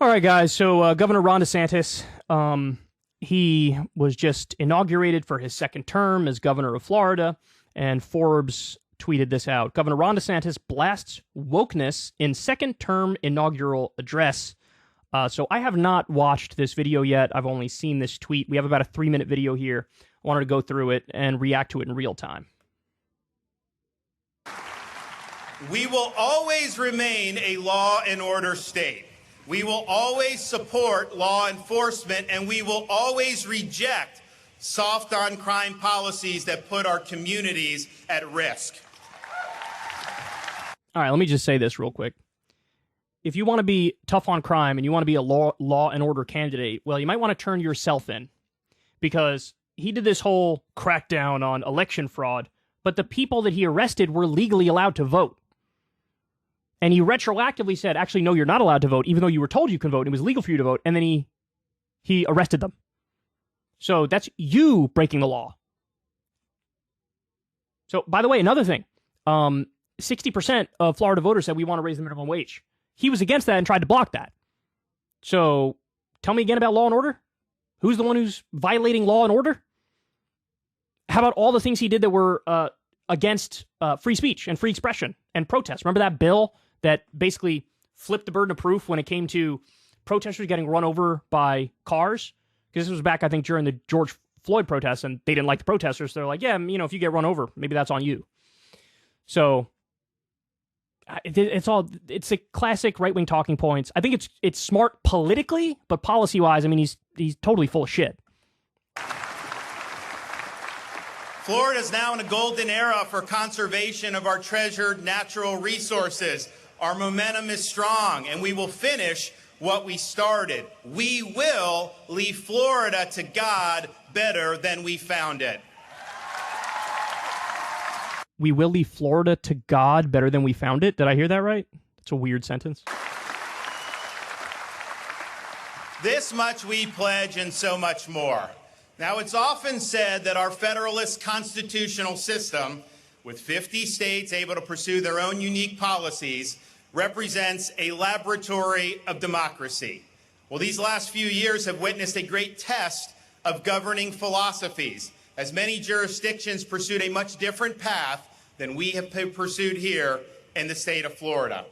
All right, guys. So Governor Ron DeSantis, he was just inaugurated for his second term as governor of Florida, and Forbes tweeted this out. Governor Ron DeSantis blasts wokeness in second-term inaugural address. So I have not watched this video yet. I've only seen this tweet. We have about a 3-minute video here. I wanted to go through it and react to it in real time. We will always remain a law and order state. We will always support law enforcement, and we will always reject soft on crime policies that put our communities at risk. All right, let me just say this real quick. If you want to be tough on crime and you want to be a law and order candidate, well, you might want to turn yourself in, because he did this whole crackdown on election fraud, but the people that he arrested were legally allowed to vote. And he retroactively said, actually, no, you're not allowed to vote, even though you were told you can vote. It was legal for you to vote. And then he arrested them. So that's you breaking the law. So, by the way, another thing, 60% of Florida voters said we want to raise the minimum wage. He was against that and tried to block that. So tell me again about law and order. Who's the one who's violating law and order? How about all the things he did that were against free speech and free expression and protest? Remember that bill that basically flipped the burden of proof when it came to protesters getting run over by cars? Because this was back, I think, during the George Floyd protests, and they didn't like the protesters. So they're like, yeah, if you get run over, maybe that's on you. So it's a classic right-wing talking points. I think it's smart politically, but policy-wise, I mean, he's totally full of shit. Florida is now in a golden era for conservation of our treasured natural resources. Our momentum is strong, and we will finish what we started. We will leave Florida to God better than we found it. We will leave Florida to God better than we found it. Did I hear that right? That's a weird sentence. This much we pledge and so much more. Now, it's often said that our federalist constitutional system, with 50 states able to pursue their own unique policies, represents a laboratory of democracy. Well, these last few years have witnessed a great test of governing philosophies, as many jurisdictions pursued a much different path than we have pursued here in the state of Florida.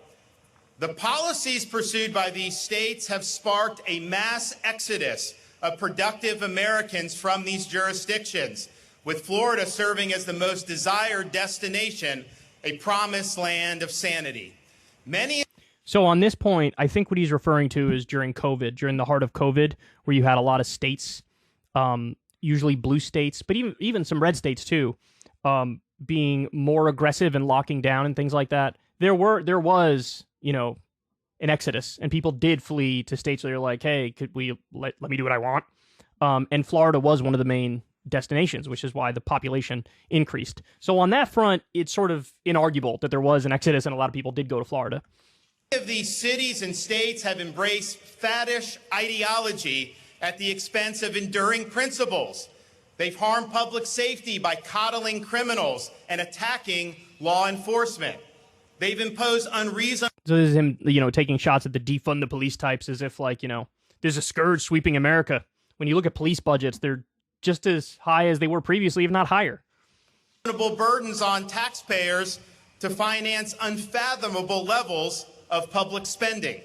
The policies pursued by these states have sparked a mass exodus of productive Americans from these jurisdictions, with Florida serving as the most desired destination, a promised land of sanity. So on this point, I think what he's referring to is during COVID, during the heart of COVID, where you had a lot of states, usually blue states, but even some red states too, being more aggressive and locking down and things like that. There was, an exodus, and people did flee to states where they're like, hey, could we let me do what I want? And Florida was one of the main destinations, which is why the population increased. So on that front, it's sort of inarguable that there was an exodus and a lot of people did go to Florida. Many of these cities and states have embraced faddish ideology at the expense of enduring principles. They've harmed public safety by coddling criminals and attacking law enforcement. They've imposed unreasonable... So this is him, taking shots at the defund the police types as if, there's a scourge sweeping America. When you look at police budgets, they're just as high as they were previously, if not higher. Burdens on taxpayers to finance unfathomable levels of public spending.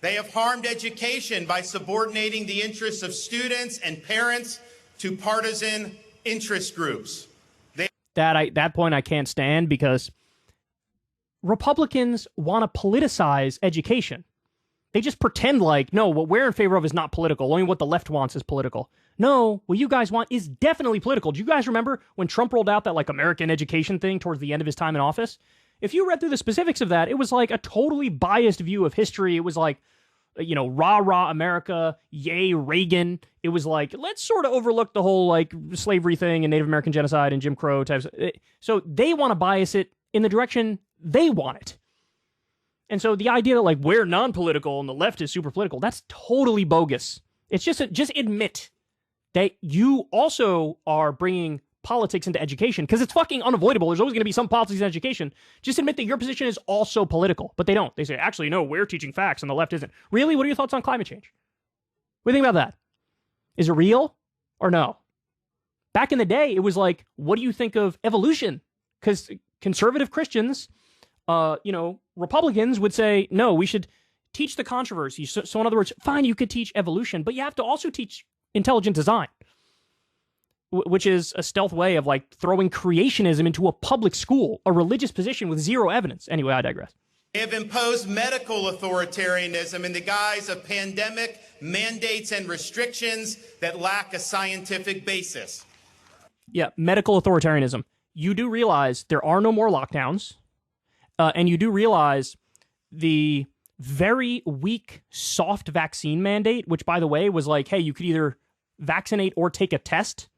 They have harmed education by subordinating the interests of students and parents to partisan interest groups. That point I can't stand, because Republicans want to politicize education. They just pretend like, no, what we're in favor of is not political. Only what the left wants is political. No, what you guys want is definitely political. Do you guys remember when Trump rolled out that American education thing towards the end of his time in office? If you read through the specifics of that, it was like a totally biased view of history. It was like, rah, rah, America, yay, Reagan. It was like, let's sort of overlook the whole, slavery thing and Native American genocide and Jim Crow types. So they want to bias it in the direction they want it. And so the idea that, we're non-political and the left is super political, that's totally bogus. It's just admit that you also are bringing politics into education, because it's fucking unavoidable. There's always going to be some politics in education. Just admit that your position is also political. But they don't. They say, actually, no, we're teaching facts and the left isn't. Really? What are your thoughts on climate change? What do you think about that? Is it real or no? Back in the day, it was like, what do you think of evolution? Because conservative Christians, Republicans would say, no, we should teach the controversy. So in other words, fine, you could teach evolution, but you have to also teach intelligent design, which is a stealth way of like throwing creationism into a public school, a religious position with zero evidence. Anyway, I digress. They have imposed medical authoritarianism in the guise of pandemic mandates and restrictions that lack a scientific basis. Yeah, medical authoritarianism. You do realize there are no more lockdowns, and you do realize the very weak, soft vaccine mandate, which, by the way, was like, hey, you could either vaccinate or take a test.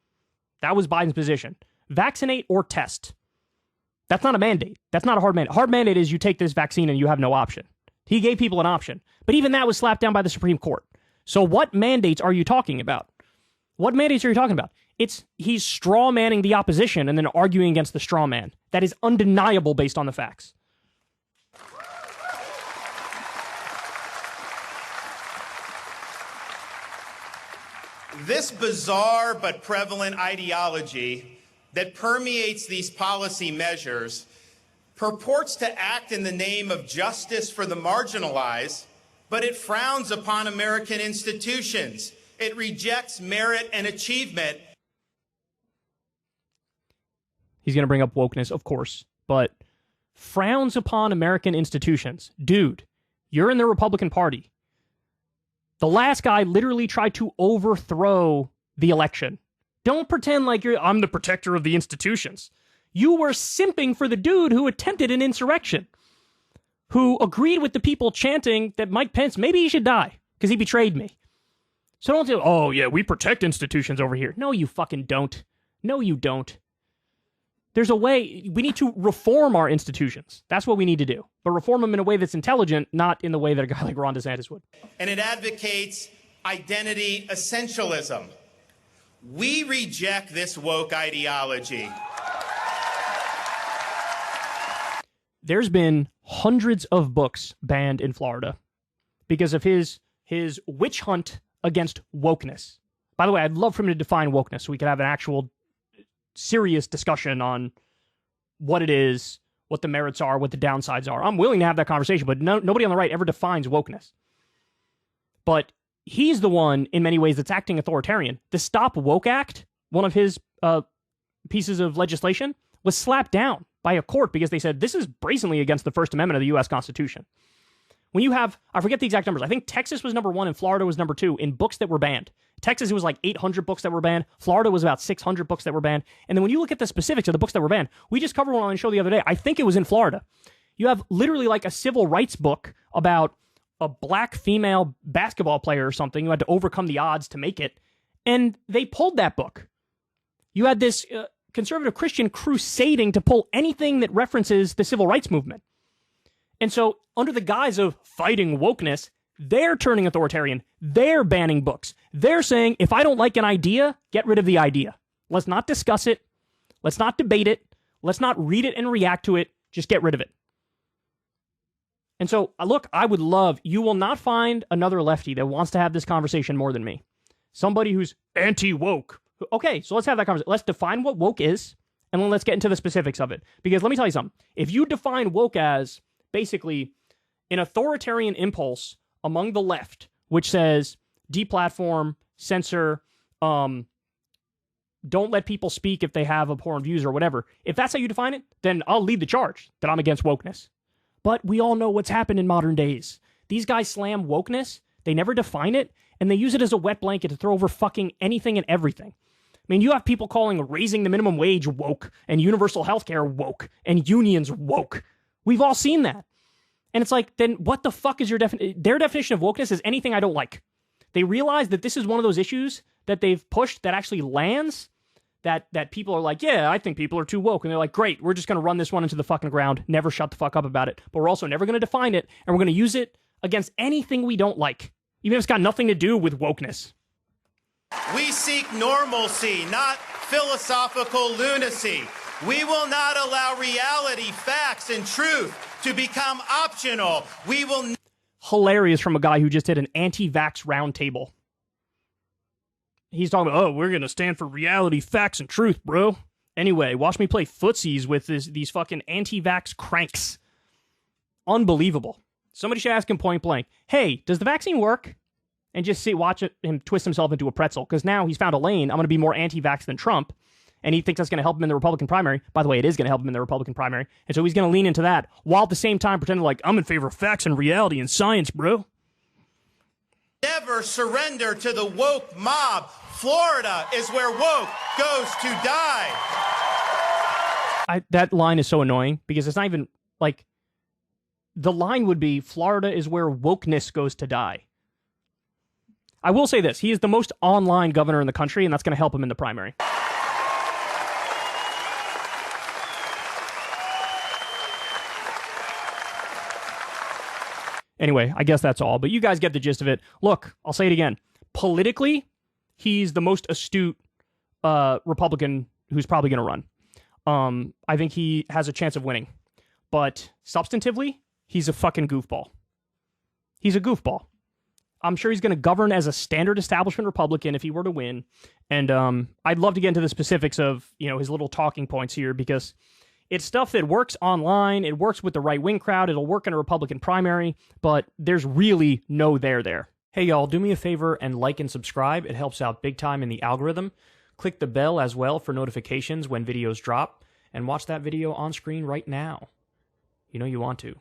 That was Biden's position. Vaccinate or test. That's not a mandate. That's not a hard mandate. Hard mandate is you take this vaccine and you have no option. He gave people an option. But even that was slapped down by the Supreme Court. So what mandates are you talking about? What mandates are you talking about? He's straw manning the opposition and then arguing against the straw man. That is undeniable based on the facts. This bizarre but prevalent ideology that permeates these policy measures purports to act in the name of justice for the marginalized, but it frowns upon American institutions. It rejects merit and achievement. He's going to bring up wokeness, of course, but frowns upon American institutions. Dude, you're in the Republican Party. The last guy literally tried to overthrow the election. Don't pretend like I'm the protector of the institutions. You were simping for the dude who attempted an insurrection, who agreed with the people chanting that Mike Pence, maybe he should die because he betrayed me. So don't say, oh, yeah, we protect institutions over here. No, you fucking don't. No, you don't. There's a way. We need to reform our institutions. That's what we need to do. But reform them in a way that's intelligent, not in the way that a guy like Ron DeSantis would. And it advocates identity essentialism. We reject this woke ideology. There's been hundreds of books banned in Florida because of his witch hunt against wokeness. By the way, I'd love for him to define wokeness so we could have an actual serious discussion on what it is, what the merits are, what the downsides are. I'm willing to have that conversation, but nobody on the right ever defines wokeness. But he's the one, in many ways, that's acting authoritarian. The Stop Woke Act, one of his pieces of legislation, was slapped down by a court because they said this is brazenly against the First Amendment of the U.S. Constitution. When you have, I forget the exact numbers, I think Texas was number 1 and Florida was number 2 in books that were banned. Texas, it was like 800 books that were banned. Florida was about 600 books that were banned. And then when you look at the specifics of the books that were banned, we just covered one on the show the other day. I think it was in Florida. You have literally like a civil rights book about a black female basketball player or something who had to overcome the odds to make it. And they pulled that book. You had this conservative Christian crusading to pull anything that references the civil rights movement. And so, under the guise of fighting wokeness, they're turning authoritarian. They're banning books. They're saying, if I don't like an idea, get rid of the idea. Let's not discuss it. Let's not debate it. Let's not read it and react to it. Just get rid of it. And so, look, I would love, you will not find another lefty that wants to have this conversation more than me. Somebody who's anti-woke. Okay, so let's have that conversation. Let's define what woke is, and then let's get into the specifics of it. Because let me tell you something. If you define woke as basically an authoritarian impulse among the left, which says deplatform, censor, don't let people speak if they have abhorrent views or whatever. If that's how you define it, then I'll lead the charge that I'm against wokeness. But we all know what's happened in modern days. These guys slam wokeness, they never define it, and they use it as a wet blanket to throw over fucking anything and everything. I mean, you have people calling raising the minimum wage woke, and universal health care woke, and unions woke. We've all seen that. And it's like, then what the fuck is your definition? Their definition of wokeness is anything I don't like. They realize that this is one of those issues that they've pushed that actually lands, that people are like, yeah, I think people are too woke. And they're like, great, we're just going to run this one into the fucking ground, never shut the fuck up about it. But we're also never going to define it, and we're going to use it against anything we don't like, even if it's got nothing to do with wokeness. We seek normalcy, not philosophical lunacy. We will not allow reality, facts, and truth to become optional. We will... Hilarious from a guy who just did an anti-vax roundtable. He's talking about, oh, we're going to stand for reality, facts, and truth, bro. Anyway, watch me play footsies with these fucking anti-vax cranks. Unbelievable. Somebody should ask him point blank, hey, does the vaccine work? And just watch him twist himself into a pretzel, because now he's found a lane. I'm going to be more anti-vax than Trump, and he thinks that's going to help him in the Republican primary. By the way, it is going to help him in the Republican primary, and so he's going to lean into that, while at the same time pretending like, I'm in favor of facts and reality and science, bro. Never surrender to the woke mob. Florida is where woke goes to die. That line is so annoying, because it's not even, like, the line would be, Florida is where wokeness goes to die. I will say this, he is the most online governor in the country, and that's going to help him in the primary. Anyway, I guess that's all, but you guys get the gist of it. Look, I'll say it again. Politically, he's the most astute Republican who's probably going to run. I think he has a chance of winning. But substantively, he's a fucking goofball. He's a goofball. I'm sure he's going to govern as a standard establishment Republican if he were to win. And I'd love to get into the specifics of, his little talking points here, because it's stuff that works online. It works with the right-wing crowd. It'll work in a Republican primary, but there's really no there. Hey, y'all, do me a favor and like and subscribe. It helps out big time in the algorithm. Click the bell as well for notifications when videos drop, and watch that video on screen right now. You know you want to.